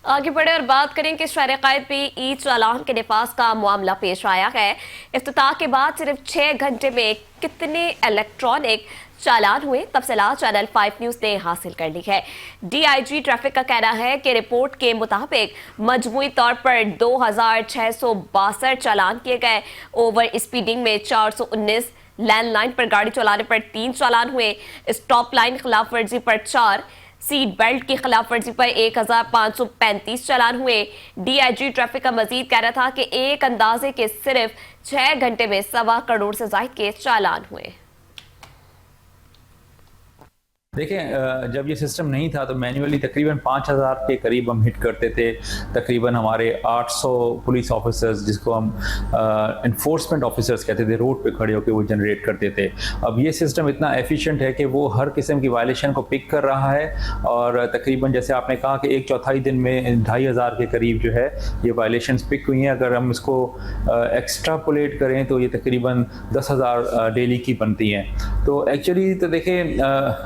आगे बढ़े और बात करें कि शहर कायद पे ई चालान के नफाज का मामला पेश आया है। इफ्तिताह के बाद सिर्फ 6 घंटे में कितने इलेक्ट्रॉनिक चालान हुए, तफसीलात चैनल 5 न्यूज ने हासिल कर ली है। डीआईजी ट्रैफिक का कहना है कि रिपोर्ट के मुताबिक मजमूई तौर पर 2662 चालान किए गए। ओवर स्पीडिंग में 419, लैंडलाइन पर गाड़ी चलाने पर 3 चालान हुए, स्टॉप लाइन खिलाफ वर्जी पर 4, सीट बेल्ट की खिलाफ वर्जी पर 1535 चालान हुए। डीआईजी ट्रैफिक का मजीद कहना था कि एक अंदाजे के सिर्फ 6 घंटे में 1.25 करोड़ से ज्यादा के चालान हुए। देखें, जब ये सिस्टम नहीं था तो मैन्युअली तकरीबन 5000 के करीब हम हिट करते थे। तकरीबन हमारे 800 पुलिस ऑफिसर्स, जिसको हम इन्फोर्समेंट ऑफिसर्स कहते थे, रोड पे खड़े होकर वो जनरेट करते थे। अब ये सिस्टम इतना एफिशिएंट है कि वो हर किस्म की वायलेशन को पिक कर रहा है और तकरीबन जैसे आपने कहा कि 1/4 दिन में 2500 के करीब जो है ये वायलेशन पिक हुई हैं। अगर हम इसको एक्स्ट्रापोलेट करें तो ये तकरीबन 10,000 डेली की बनती हैं। तो एक्चुअली तो देखें,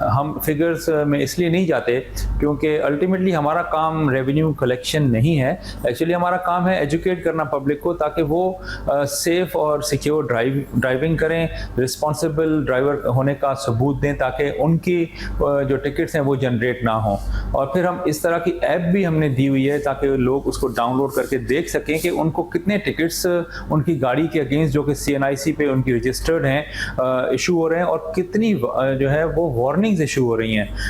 हम फिगर्स में इसलिए नहीं जाते क्योंकि अल्टीमेटली हमारा काम रेवेन्यू कलेक्शन नहीं है। एक्चुअली हमारा काम है एजुकेट करना पब्लिक को, ताकि वो सेफ और सिक्योर ड्राइविंग करें, रिस्पॉन्सिबल ड्राइवर होने का सबूत दें, ताकि उनकी जो टिकट्स हैं वो जनरेट ना हो। और फिर हम इस तरह की ऐप भी हमने दी हुई है ताकि लोग उसको डाउनलोड करके देख सकें कि उनको कितने टिकट्स उनकी गाड़ी के अगेंस्ट जो कि CNIC पे उनकी रजिस्टर्ड हैं इशू हो रहे हैं और कितनी जो है वो वार्निंग्स इशू हो रही हैं।